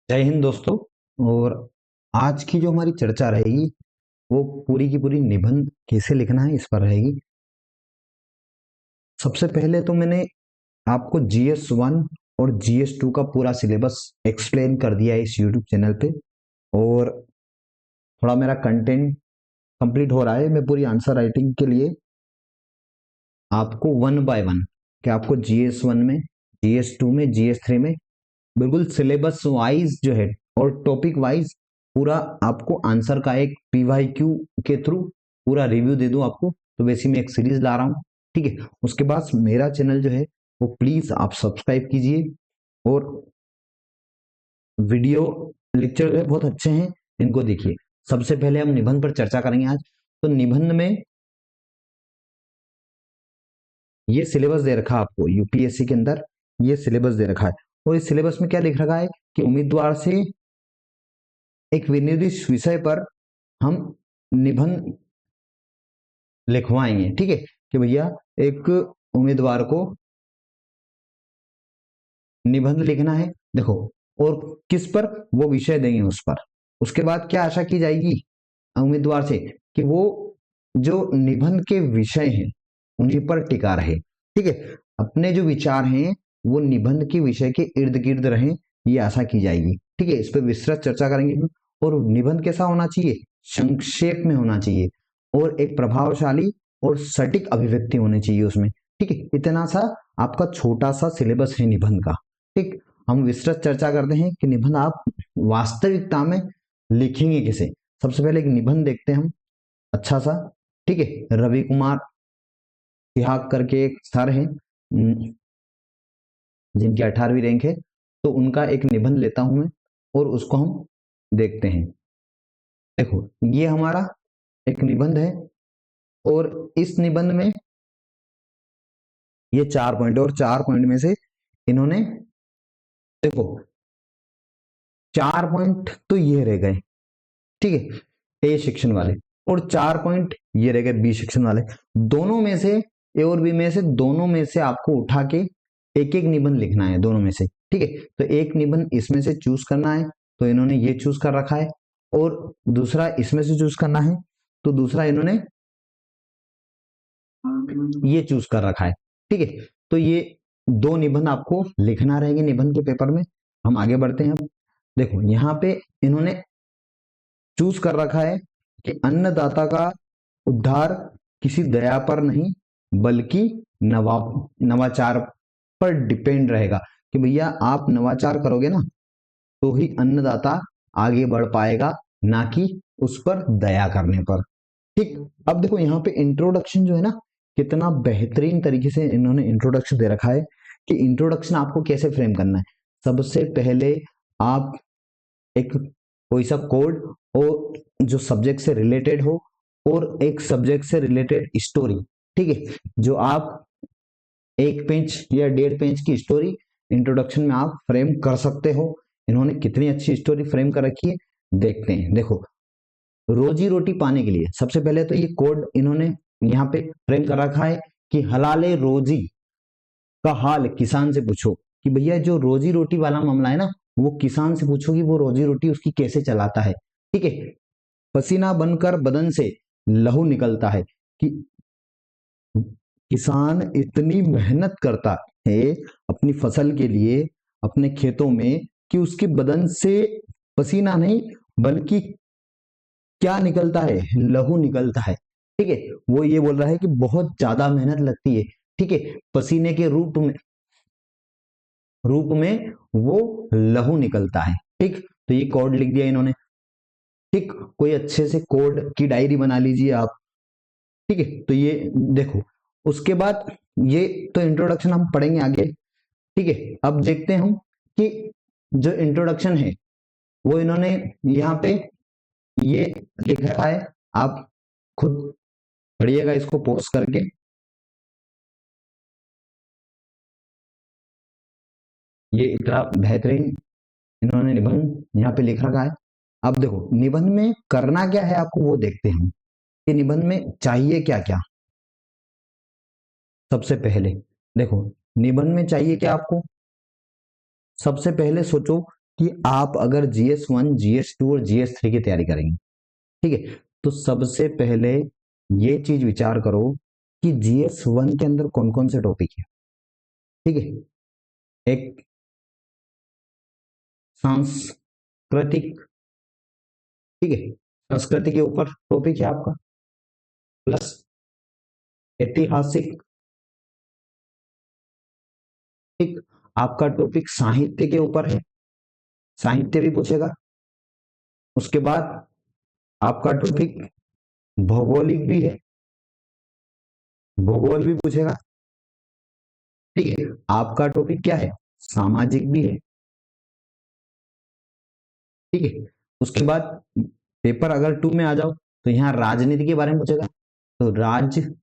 जय हिंद दोस्तों। और आज की जो हमारी चर्चा रहेगी वो पूरी की पूरी निबंध कैसे लिखना है इस पर रहेगी। सबसे पहले तो मैंने आपको GS1 और GS2 का पूरा सिलेबस एक्सप्लेन कर दिया है इस यूट्यूब चैनल पे। और थोड़ा मेरा कंटेंट कंप्लीट हो रहा है। मैं पूरी आंसर राइटिंग के लिए आपको वन बाय वन कि आपको GS1 में, GS2 में, GS3 में बिल्कुल सिलेबस वाइज जो है और टॉपिक वाइज पूरा आपको आंसर का एक PYQ के थ्रू पूरा रिव्यू दे दूं आपको। तो वैसे मैं एक सीरीज ला रहा हूं, ठीक है। उसके बाद मेरा चैनल जो है वो प्लीज आप सब्सक्राइब कीजिए। और वीडियो लेक्चर जो है बहुत अच्छे हैं, इनको देखिए। सबसे पहले हम निबंध पर चर्चा करेंगे आज। तो निबंध में ये सिलेबस दे रखा है आपको यूपीएससी के अंदर, ये सिलेबस दे रखा है। और इस सिलेबस में क्या लिख रखा है कि उम्मीदवार से एक विनिर्दिष्ट विषय पर हम निबंध लिखवाएंगे, ठीक है। कि भैया एक उम्मीदवार को निबंध लिखना है, देखो, और किस पर वो विषय देंगे उस पर। उसके बाद क्या आशा की जाएगी उम्मीदवार से कि वो जो निबंध के विषय हैं उन्हीं पर टिका रहे, ठीक है। अपने जो विचार हैं वो निबंध के विषय के इर्द गिर्द रहें, ये आशा की जाएगी, ठीक है। इस पर विस्तृत चर्चा करेंगे। और निबंध कैसा होना चाहिए? संक्षेप में होना चाहिए और एक प्रभावशाली और सटीक अभिव्यक्ति होनी चाहिए उसमें, ठीक है। इतना सा आपका छोटा सा सिलेबस है निबंध का, ठीक। हम विस्तृत चर्चा करते हैं कि निबंध आप वास्तविकता में लिखेंगे कैसे। सबसे पहले एक निबंध देखते हैं हम, अच्छा सा, ठीक है। रवि कुमार तिहाक करके एक सर हैं, जिनकी 18वीं रैंक है। तो उनका एक निबंध लेता हूं मैं और उसको हम देखते हैं। देखो, ये हमारा एक निबंध है और इस निबंध में ये 4 पॉइंट और 4 पॉइंट में से इन्होंने, देखो, 4 पॉइंट तो ये रह गए, ठीक है, ए सेक्शन वाले, और 4 पॉइंट ये रह गए बी सेक्शन वाले। दोनों में से, ए और बी में से, दोनों में से आपको उठा के एक एक निबंध लिखना है, दोनों में से, ठीक है। तो एक निबंध इसमें से चूज करना है, तो इन्होंने ये चूज कर रखा है। और दूसरा इसमें से चूज करना है, तो दूसरा इन्होंने ये चूज कर रखा है, ठीक है। तो ये दो निबंध आपको लिखना रहेंगे निबंध के पेपर में। हम आगे बढ़ते हैं। अब देखो, यहाँ पे इन्होंने चूज कर रखा है कि अन्नदाता का उद्धार किसी दया पर नहीं बल्कि नवाचार पर डिपेंड रहेगा। कि भैया आप नवाचार करोगे ना तो ही अन्नदाता आगे बढ़ पाएगा, ना कि उस पर दया करने पर, ठीक। अब देखो, यहाँ पे इंट्रोडक्शन जो है ना, कितना बेहतरीन तरीके से इन्होंने इंट्रोडक्शन दे रखा है कि इंट्रोडक्शन आपको कैसे फ्रेम करना है। सबसे पहले आप एक कोई सा कोड और जो सब्जेक्ट से रिलेटेड हो, और एक सब्जेक्ट से रिलेटेड स्टोरी, ठीक है। जो आप 1 पेज या 1.5 पेज की स्टोरी इंट्रोडक्शन में आप फ्रेम कर सकते हो। इन्होंने कितनी अच्छी स्टोरी फ्रेम कर रखी है, देखते हैं। देखो, रोजी रोटी पाने के लिए सबसे पहले तो ये कोड इन्होंने यहाँ पे फ्रेम कर रखा है कि हलाले रोजी का हाल किसान से पूछो। कि भैया जो रोजी रोटी वाला मामला है ना, वो किसान से पूछो कि वो रोजी रोटी उसकी कैसे चलाता है, ठीक है। पसीना बनकर बदन से लहू निकलता है। कि किसान इतनी मेहनत करता है अपनी फसल के लिए, अपने खेतों में, कि उसके बदन से पसीना नहीं बल्कि क्या निकलता है, लहू निकलता है, ठीक है। वो ये बोल रहा है कि बहुत ज्यादा मेहनत लगती है, ठीक है। पसीने के रूप में वो लहू निकलता है, ठीक। तो ये कोड लिख दिया इन्होंने, ठीक। कोई अच्छे से कोड की डायरी बना लीजिए आप, ठीक है। तो ये देखो, उसके बाद ये तो इंट्रोडक्शन हम पढ़ेंगे आगे, ठीक है। अब देखते हैं हम कि जो इंट्रोडक्शन है वो इन्होंने यहाँ पे ये लिख रखा है। आप खुद पढ़िएगा इसको पॉज करके। ये इतना बेहतरीन इन्होंने निबंध यहाँ पे लिख रखा है। अब देखो, निबंध में करना क्या है आपको वो देखते हैं कि निबंध में चाहिए क्या क्या। सबसे पहले देखो, निबंध में चाहिए क्या आपको। सबसे पहले सोचो कि आप अगर GS1, GS2 और GS3 की तैयारी करेंगे, ठीक है, तो सबसे पहले ये चीज विचार करो कि GS1 के अंदर कौन कौन से टॉपिक है। ठीक है, एक सांस्कृतिक, ठीक है, संस्कृति के ऊपर टॉपिक है आपका, प्लस ऐतिहासिक, ठीक, आपका टॉपिक साहित्य के ऊपर है, साहित्य भी पूछेगा। उसके बाद आपका टॉपिक भौगोलिक भी है, भूगोल भी पूछेगा। ठीक है, आपका टॉपिक क्या है, सामाजिक भी है। ठीक है, उसके बाद पेपर अगर 2 में आ जाओ तो यहाँ राजनीति के बारे में पूछेगा, तो राजनीतिक,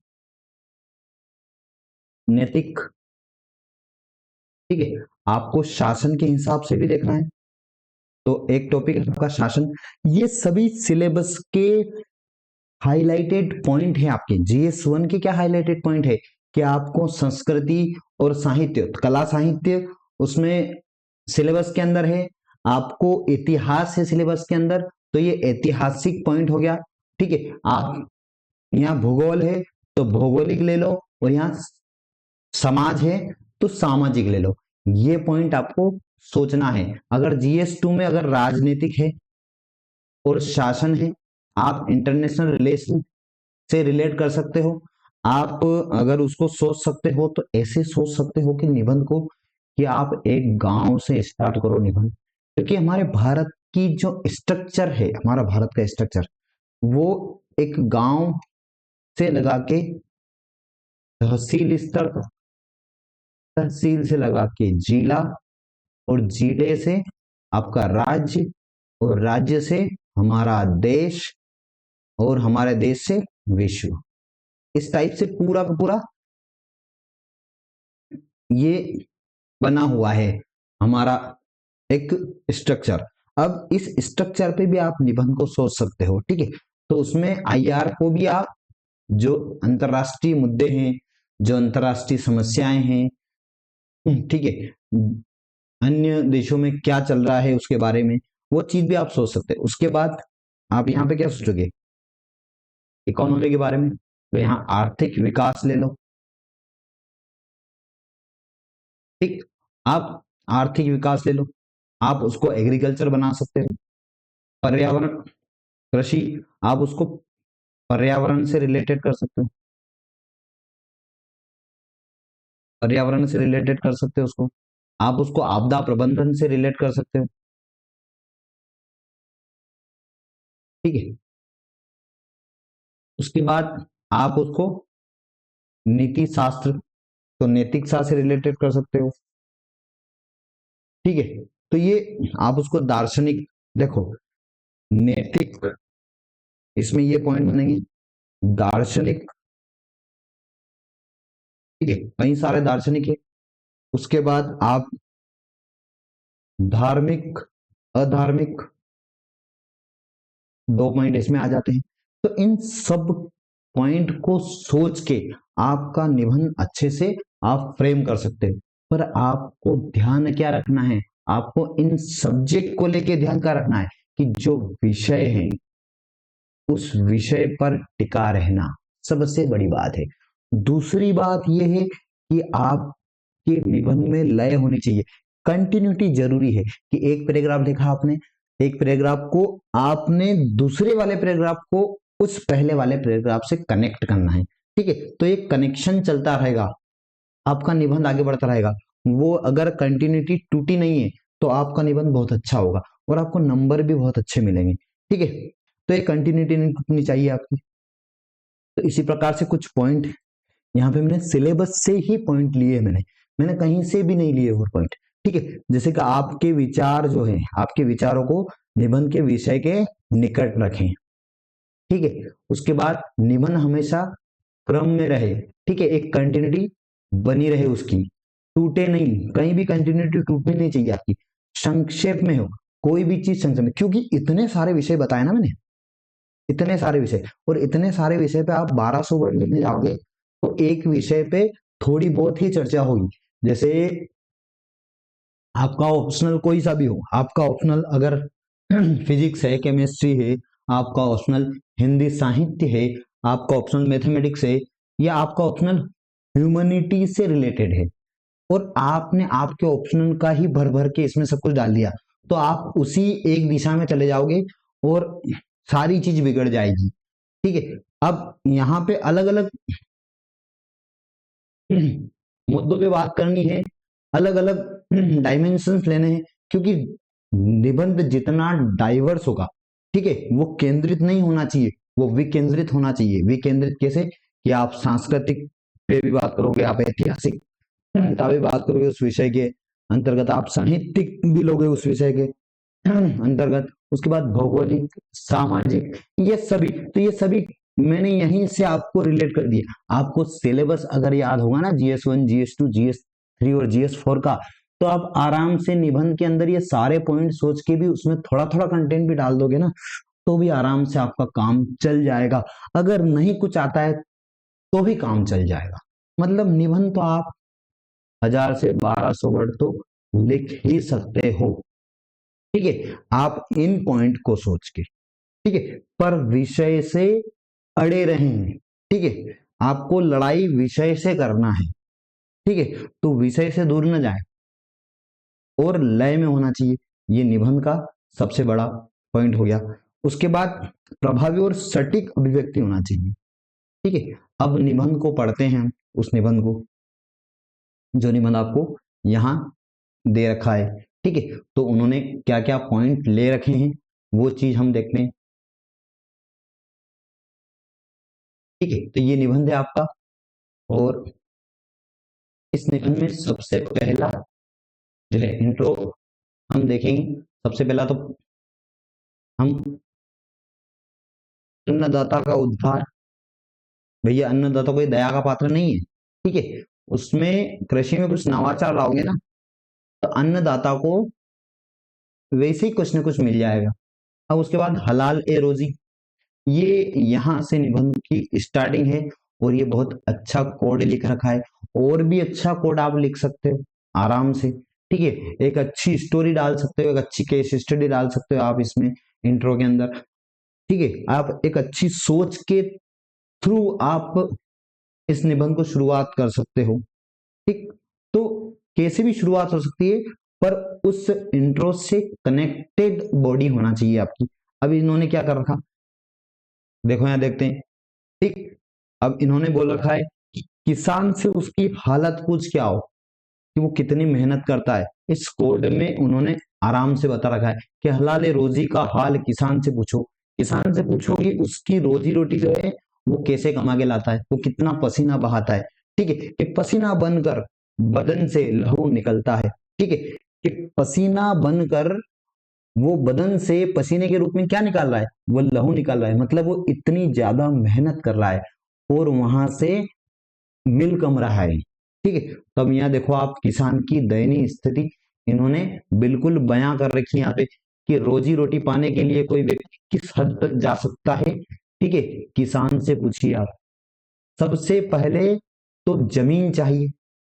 ठीक है, आपको शासन के हिसाब से भी देखना है, तो एक टॉपिक है आपका शासन। ये सभी सिलेबस के हाइलाइटेड पॉइंट है आपके GS1 के। क्या हाइलाइटेड पॉइंट है कि आपको संस्कृति और साहित्य, कला साहित्य उसमें सिलेबस के अंदर है, आपको इतिहास है सिलेबस के अंदर, तो ये ऐतिहासिक पॉइंट हो गया। ठीक है, आप यहाँ भूगोल है तो भौगोलिक ले लो, और यहाँ समाज है तो सामाजिक ले लो। ये पॉइंट आपको सोचना है। अगर GS2 में अगर राजनीतिक है और शासन है, आप इंटरनेशनल रिलेशन से रिलेट कर सकते हो। आप अगर उसको सोच सकते हो तो ऐसे सोच सकते हो कि निबंध को, कि आप एक गांव से स्टार्ट करो निबंध, क्योंकि हमारे भारत की जो स्ट्रक्चर है, हमारा भारत का स्ट्रक्चर वो एक गांव से लगा के तहसील स्तर, तहसील से लगा के जिला, और जिले से आपका राज्य, और राज्य से हमारा देश, और हमारे देश से विश्व। इस टाइप से पूरा का पूरा ये बना हुआ है हमारा एक स्ट्रक्चर। अब इस स्ट्रक्चर पे भी आप निबंध को सोच सकते हो। ठीक है, तो उसमें IR को भी आप, जो अंतरराष्ट्रीय मुद्दे हैं, जो अंतरराष्ट्रीय समस्याएं हैं, ठीक है, अन्य देशों में क्या चल रहा है उसके बारे में, वो चीज भी आप सोच सकते हैं। उसके बाद आप यहाँ पे क्या सोचोगे, इकोनॉमी के बारे में, तो यहाँ आर्थिक विकास ले लो। ठीक, आप आर्थिक विकास ले लो, आप उसको एग्रीकल्चर बना सकते हो। पर्यावरण, कृषि, आप उसको पर्यावरण से रिलेटेड कर सकते हो, पर्यावरण से रिलेटेड कर सकते हो उसको। आप उसको आपदा प्रबंधन से रिलेट कर सकते हो। ठीक है, उसके बाद आप उसको नीति शास्त्र, तो नैतिक शास्त्र से रिलेटेड कर सकते हो। ठीक है, तो ये आप उसको दार्शनिक, देखो नैतिक, इसमें ये पॉइंट बनेंगे दार्शनिक। ठीक है, कई सारे दार्शनिक है। उसके बाद आप धार्मिक, अधार्मिक, 2 पॉइंट इसमें आ जाते हैं। तो इन सब पॉइंट को सोच के आपका निबंध अच्छे से आप फ्रेम कर सकते हो। पर आपको ध्यान क्या रखना है, आपको इन सब्जेक्ट को लेके ध्यान क्या रखना है कि जो विषय है उस विषय पर टिका रहना सबसे बड़ी बात है। दूसरी बात यह है कि आपके निबंध में लय होनी चाहिए, कंटिन्यूटी जरूरी है, कि एक पैराग्राफ लिखा आपने, एक पैराग्राफ को आपने दूसरे वाले पैराग्राफ को उस पहले वाले पैराग्राफ से कनेक्ट करना है। ठीक है, तो एक कनेक्शन चलता रहेगा, आपका निबंध आगे बढ़ता रहेगा। वो अगर कंटिन्यूटी टूटी नहीं है तो आपका निबंध बहुत अच्छा होगा और आपको नंबर भी बहुत अच्छे मिलेंगे। ठीक है, तो एक कंटिन्यूटी नहीं टूटनी चाहिए आपकी। तो इसी प्रकार से कुछ पॉइंट यहाँ पे मैंने सिलेबस से ही पॉइंट लिए, मैंने कहीं से भी नहीं लिए और पॉइंट। ठीक है, जैसे कि आपके विचार जो है, आपके विचारों को निबंध के विषय के निकट रखें। ठीक है, उसके बाद निबंध हमेशा क्रम में रहे। ठीक है, एक कंटिन्यूटी बनी रहे उसकी, टूटे नहीं, कहीं भी कंटिन्यूटी टूटनी नहीं चाहिए आपकी, संक्षेप में हो, कोई भी चीज संक्षेप में, क्योंकि इतने सारे विषय बताए ना मैंने, इतने सारे विषय, और इतने सारे विषय पे आप 1200 वर्ड लिखने जाओगे तो एक विषय पे थोड़ी बहुत ही चर्चा होगी। जैसे आपका ऑप्शनल कोई सा भी हो, आपका ऑप्शनल अगर फिजिक्स है, केमिस्ट्री है, आपका ऑप्शनल हिंदी साहित्य है, आपका ऑप्शनल मैथमेटिक्स है, या आपका ऑप्शनल ह्यूमैनिटी से रिलेटेड है, और आपने आपके ऑप्शनल का ही भर भर के इसमें सब कुछ डाल दिया, तो आप उसी एक दिशा में चले जाओगे और सारी चीज बिगड़ जाएगी। ठीक है, अब यहाँ पे अलग अलग मुद्दों पे बात करनी है, अलग अलग डायमेंशंस लेने हैं, क्योंकि निबंध जितना डाइवर्स होगा, ठीक है, वो केंद्रित नहीं होना चाहिए, वो विकेंद्रित होना चाहिए। विकेंद्रित कैसे, कि आप सांस्कृतिक पे भी बात करोगे, आप ऐतिहासिक का भी बात करोगे उस विषय के अंतर्गत, आप साहित्यिक भी लोगे उस विषय के अंतर्गत, उसके बाद भौगोलिक, सामाजिक, ये सभी, तो ये सभी मैंने यहीं से आपको रिलेट कर दिया। आपको सिलेबस अगर याद होगा ना, GS1, GS2, GS3 और GS4 का, तो आप आराम से निबंध के अंदर ये सारे पॉइंट सोच के भी उसमें थोड़ा थोड़ा कंटेंट भी डाल दोगे ना, तो भी आराम से आपका काम चल जाएगा। अगर नहीं कुछ आता है तो भी काम चल जाएगा। मतलब निबंध तो आप 1000 से 1200 वर्ड तो लिख ही सकते हो। ठीक है, आप इन पॉइंट को सोच के, ठीक है, पर विषय से अड़े रहें। ठीक है, आपको लड़ाई विषय से करना है। ठीक है, तो विषय से दूर न जाए और लय में होना चाहिए। ये निबंध का सबसे बड़ा पॉइंट हो गया। उसके बाद प्रभावी और सटीक अभिव्यक्ति होना चाहिए। ठीक है, अब निबंध को पढ़ते हैं, उस निबंध को, जो निबंध आपको यहां दे रखा है। ठीक है, तो उन्होंने क्या क्या पॉइंट ले रखे हैं वो चीज हम देखते हैं। ठीक है, तो ये निबंध है आपका, और इस निबंध में सबसे पहला जो है इंट्रो हम देखेंगे। सबसे पहला तो हम अन्नदाता का उद्धार, भैया अन्नदाता कोई दया का पात्र नहीं है। ठीक है, उसमें कृषि में कुछ नवाचार लाओगे ना, तो अन्नदाता को वैसे ही कुछ ना कुछ मिल जाएगा। अब उसके बाद हलाल ए रोजी, ये यहाँ से निबंध की स्टार्टिंग है, और ये बहुत अच्छा कोड लिख रखा है। और भी अच्छा कोड आप लिख सकते हो आराम से। ठीक है, एक अच्छी स्टोरी डाल सकते हो, एक अच्छी केस स्टडी डाल सकते हो आप इसमें इंट्रो के अंदर। ठीक है, आप एक अच्छी सोच के थ्रू आप इस निबंध को शुरुआत कर सकते हो। ठीक, तो कैसे भी शुरुआत हो सकती है, पर उस इंट्रो से कनेक्टेड बॉडी होना चाहिए आपकी। अब इन्होंने क्या कर रखा, देखो यहां देखते हैं। ठीक, अब इन्होंने बोल रखा है कि किसान से उसकी हालत पूछ के आओ, कि वो कितनी मेहनत करता है। इस कोड में उन्होंने आराम से बता रखा है कि हलाल रोजी का हाल किसान से पूछो। किसान से पूछो कि उसकी रोजी रोटी जो है वो कैसे कमा के लाता है, वो कितना पसीना बहाता है। ठीक है, कि पसीना बनकर बदन से लहू निकलता है। ठीक है, कि पसीना बनकर वो बदन से पसीने के रूप में क्या निकाल रहा है, वो लहू निकाल रहा है। मतलब वो इतनी ज्यादा मेहनत कर रहा है और वहां से मिल कम रहा है। ठीक है, तो अब यहाँ देखो आप किसान की दयनीय स्थिति इन्होंने बिल्कुल बयां कर रखी है यहाँ पे, कि रोजी रोटी पाने के लिए कोई व्यक्ति किस हद तक जा सकता है। ठीक है, किसान से पूछिए आप। सबसे पहले तो जमीन चाहिए।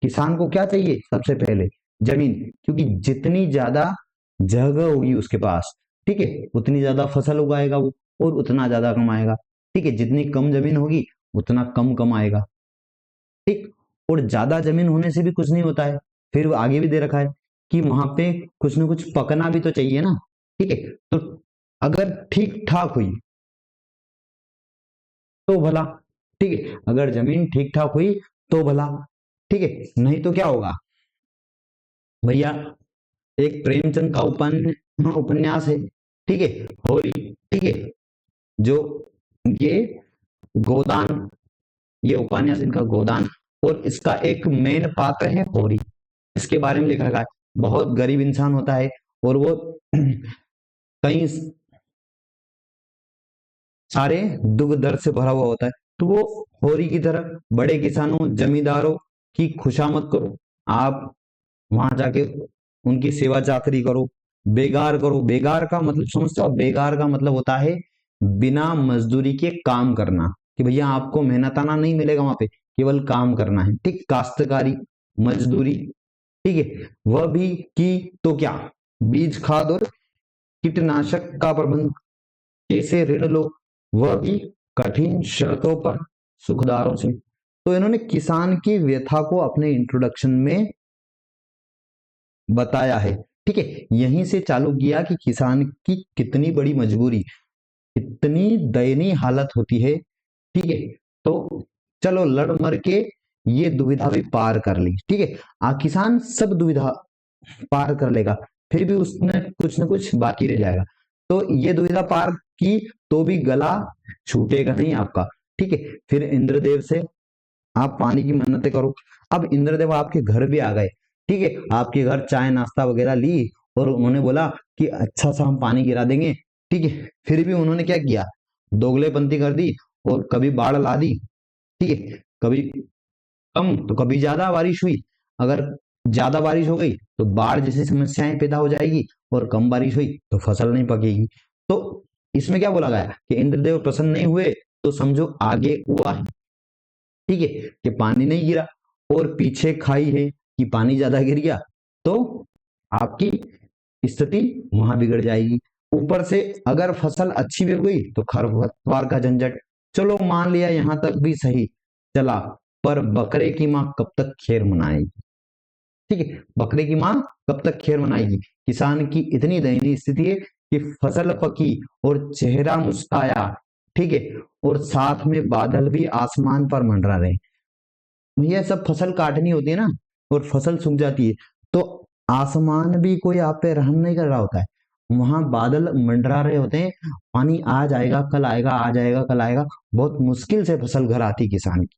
किसान को क्या चाहिए, सबसे पहले जमीन, क्योंकि जितनी ज्यादा जगह होगी उसके पास, ठीक है, उतनी ज्यादा फसल उगाएगा वो, और उतना ज्यादा कमाएगा। ठीक है, जितनी कम जमीन होगी उतना कम कमाएगा। ठीक, और ज्यादा जमीन होने से भी कुछ नहीं होता है, फिर वो आगे भी दे रखा है कि वहां पे कुछ ना कुछ पकना भी तो चाहिए ना। ठीक है, तो अगर ठीक ठाक हुई तो भला, ठीक है, अगर जमीन ठीक ठाक हुई तो भला। ठीक है, नहीं तो क्या होगा भैया, एक प्रेमचंद का उपन्यास है, ठीक है, होरी। ठीक है, जो ये गोदान, ये उपन्यास इनका गोदान, और इसका एक मेन पात्र है होरी। इसके बारे में लिखा रखा है, बहुत गरीब इंसान होता है, और वो कई सारे दुख दर्द से भरा हुआ होता है। तो वो होरी की तरह बड़े किसानों जमींदारों की खुशामद करो, आप वहां जाके उनकी सेवा चाकरी करो, बेगार करो। बेगार का मतलब समझते हो, बेगार का मतलब होता है बिना मजदूरी के काम करना, कि भैया आपको मेहनताना नहीं मिलेगा वहां पे, केवल काम करना है। ठीक, काश्तकारी, मजदूरी, ठीक है, वह भी की तो क्या, बीज खाद और कीटनाशक का प्रबंध कैसे ऋण लो, वह भी कठिन शर्तों पर सुखदारों से। तो इन्होंने किसान की व्यथा को अपने इंट्रोडक्शन में बताया है। ठीक है, यहीं से चालू किया कि किसान की कितनी बड़ी मजबूरी, कितनी दयनीय हालत होती है। ठीक है, तो चलो लड़ मर के ये दुविधा भी पार कर ली। ठीक है, किसान सब दुविधा पार कर लेगा, फिर भी उसमें कुछ ना कुछ बाकी रह जाएगा। तो ये दुविधा पार की तो भी गला छूटेगा नहीं आपका। ठीक है, फिर इंद्रदेव से आप पानी की मन्नतें करो। अब इंद्रदेव आपके घर भी आ गए। ठीक है, आपके घर चाय नाश्ता वगैरह ली और उन्होंने बोला कि अच्छा सा हम पानी गिरा देंगे। ठीक है, फिर भी उन्होंने क्या किया, दोगलेपंती कर दी और कभी बाढ़ ला दी। ठीक है, कभी कम तो कभी ज्यादा बारिश हुई। अगर ज्यादा बारिश हो गई तो बाढ़ जैसी समस्याएं पैदा हो जाएगी, और कम बारिश हुई तो फसल नहीं पकेगी। तो इसमें क्या बोला गया कि इंद्रदेव प्रसन्न नहीं हुए, तो समझो आगे हुआ है। ठीक है, कि पानी नहीं गिरा, और पीछे खाई है कि पानी ज्यादा गिर गया, तो आपकी स्थिति वहां बिगड़ जाएगी। ऊपर से अगर फसल अच्छी भी हुई तो खरपतवार का झंझट। चलो मान लिया यहां तक भी सही चला, पर बकरे की मां कब तक खैर मनाएगी। ठीक है, बकरे की मां कब तक खैर मनाएगी। किसान की इतनी दयनीय स्थिति है कि फसल पकी और चेहरा मुस्काया। ठीक है, और साथ में बादल भी आसमान पर मंडरा रहे। भैया सब फसल काटनी होती है ना, और फसल सूख जाती है, तो आसमान भी कोई आप पे रहम नहीं कर रहा होता है। वहां बादल मंडरा रहे होते हैं, पानी आ जाएगा कल आएगा, आ जाएगा कल आएगा। बहुत मुश्किल से फसल घर आती किसान की।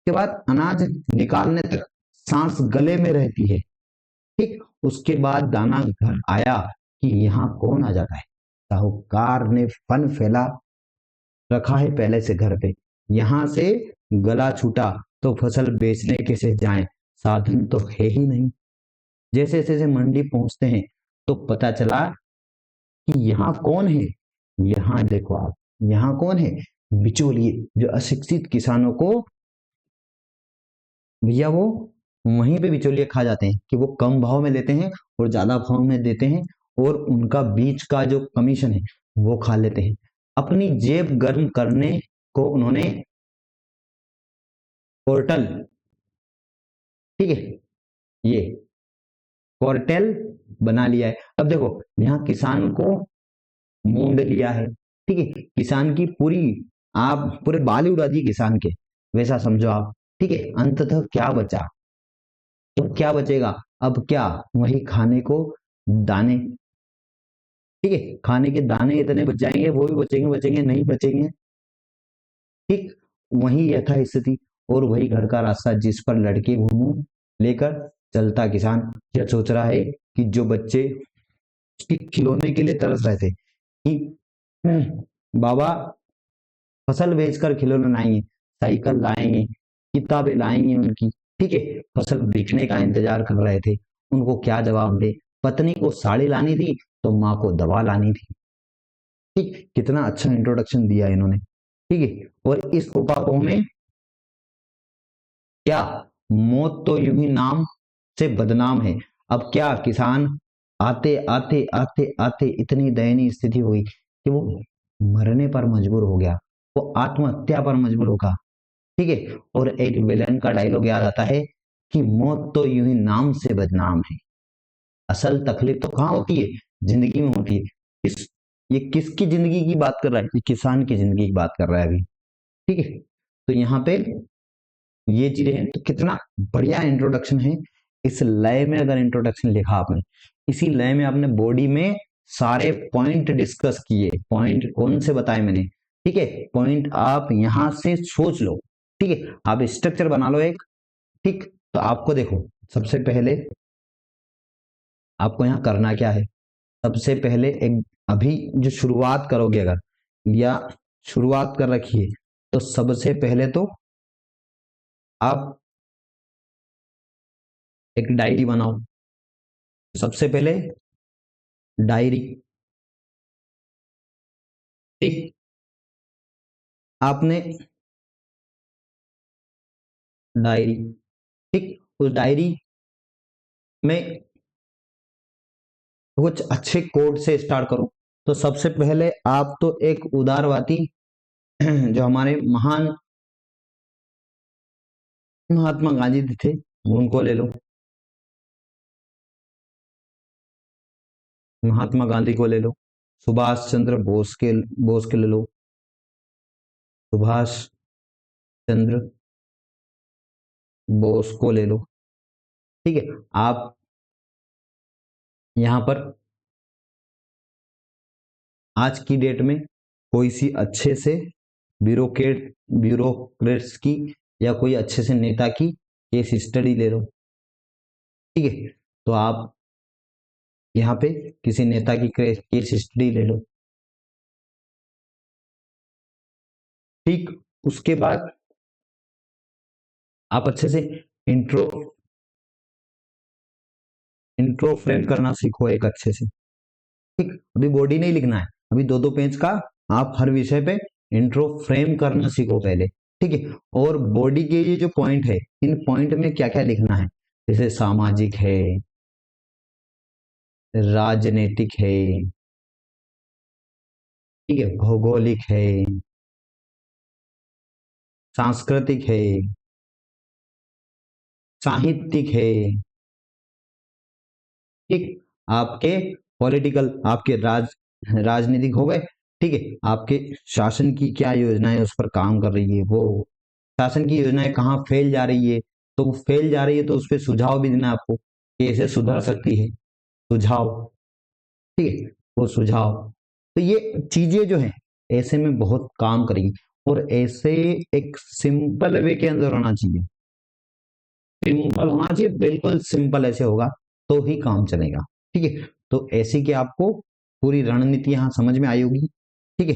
के बाद अनाज निकालने तक सांस गले में रहती है। ठीक, उसके बाद दाना घर आया कि यहाँ कौन आ जाता है, साहूकार ने फन फैला रखा है पहले से घर पे। यहां से गला छूटा तो फसल बेचने कैसे जाए, साधन तो है ही नहीं। जैसे जैसे मंडी पहुंचते हैं तो पता चला कि यहाँ कौन है। यहाँ देखो आप, यहाँ कौन है, बिचौलिए, जो अशिक्षित किसानों को, भैया वो वहीं पे बिचौलिए खा जाते हैं कि वो कम भाव में लेते हैं और ज्यादा भाव में देते हैं, और उनका बीच का जो कमीशन है वो खा लेते हैं। अपनी जेब गर्म करने को उन्होंने पोर्टल, ठीक है, ये पोर्टल बना लिया है। अब देखो यहाँ किसान को मूंड लिया है। ठीक है, किसान की पूरी, आप पूरे बाल ही उड़ा दिए किसान के, वैसा समझो आप। ठीक है, अंततः क्या बचा, तो क्या बचेगा, अब क्या, वही खाने को दाने। ठीक है, खाने के दाने इतने बच जाएंगे, वो भी बचेंगे बचेंगे नहीं बचेंगे। ठीक, वही यथा स्थिति, और वही घर का रास्ता जिस पर लड़के घूमू लेकर चलता किसान। क्या सोच रहा है कि जो बच्चे उसके खिलौने के लिए तरस रहे थे कि बाबा फसल बेचकर खिलौने लाएंगे, साइकिल लाएंगे, किताबें लाएंगे उनकी। ठीक है, फसल बेचने का इंतजार कर रहे थे, उनको क्या जवाब दे। पत्नी को साड़ी लानी थी तो माँ को दवा लानी थी। ठीक, कितना अच्छा इंट्रोडक्शन दिया इन्होंने। ठीक है, और इस उपापों में क्या, मौत तो यूं ही नाम से बदनाम है। अब क्या, किसान आते आते आते आते इतनी दयनीय स्थिति हुई कि वो मरने पर मजबूर हो गया, वो आत्महत्या पर मजबूर होगा। ठीक है, और एक विलन का डायलॉग याद आता है कि मौत तो यूं ही नाम से बदनाम है, असल तकलीफ तो कहाँ होती है, जिंदगी में होती है। इस, ये किसकी जिंदगी की बात कर रहा है, ये किसान की जिंदगी की बात कर रहा है अभी। ठीक है, तो यहाँ पे ये चीजें हैं, तो कितना बढ़िया इंट्रोडक्शन है। इस लय में अगर इंट्रोडक्शन लिखा आपने, इसी लय में आपने बॉडी में सारे पॉइंट डिस्कस किए, पॉइंट कौन से बताए मैंने। ठीक है, पॉइंट आप यहां से सोच लो। ठीक है, आप स्ट्रक्चर बना लो एक। ठीक, तो आपको देखो, सबसे पहले आपको यहाँ करना क्या है, सबसे पहले एक, अभी जो शुरुआत करोगे अगर, या शुरुआत कर रखी है, तो सबसे पहले तो आप एक डायरी बनाओ। सबसे पहले डायरी, एक आपने डायरी, ठीक, उस डायरी मैं कुछ अच्छे कोट से स्टार्ट करूं तो सबसे पहले आप तो एक उदारवादी जो हमारे महान महात्मा गांधी जी थे उनको ले लो, महात्मा गांधी को ले लो, सुभाष चंद्र बोस के ले लो, सुभाष चंद्र बोस को ले लो। ठीक है, आप यहां पर आज की डेट में कोई सी अच्छे से ब्यूरोक्रेट्स की या कोई अच्छे से नेता की केस स्टडी ले लो। ठीक है, तो आप यहाँ पे किसी नेता की केस स्टडी ले लो। ठीक, उसके बाद आप अच्छे से इंट्रो इंट्रो फ्रेम करना सीखो एक अच्छे से। ठीक, अभी बॉडी नहीं लिखना है, अभी दो दो पेज का आप हर विषय पे इंट्रो फ्रेम करना सीखो पहले। ठीक है, और बॉडी के ये जो पॉइंट है, इन पॉइंट में क्या क्या लिखना है, जैसे सामाजिक है, राजनीतिक है, ठीक है, भौगोलिक है, सांस्कृतिक है, साहित्यिक है। ठीक, आपके पॉलिटिकल, आपके राजनीतिक हो गए। ठीक है, आपके शासन की क्या योजनाएं उस पर काम कर रही है, वो शासन की योजनाएं कहाँ फेल जा रही है, तो वो फेल जा रही है तो उस पर सुझाव भी देना आपको, कैसे सुधर सकती है, सुझाव। ठीक है, वो सुझाव। तो ये चीजें जो है ऐसे में बहुत काम करेगी, और ऐसे एक सिंपल वे के अंदर होना चाहिए, सिंपल होना चाहिए, बिल्कुल सिंपल ऐसे होगा तो ही काम चलेगा। ठीक है, तो ऐसी कि आपको पूरी रणनीति यहाँ समझ में आई होगी। ठीक है,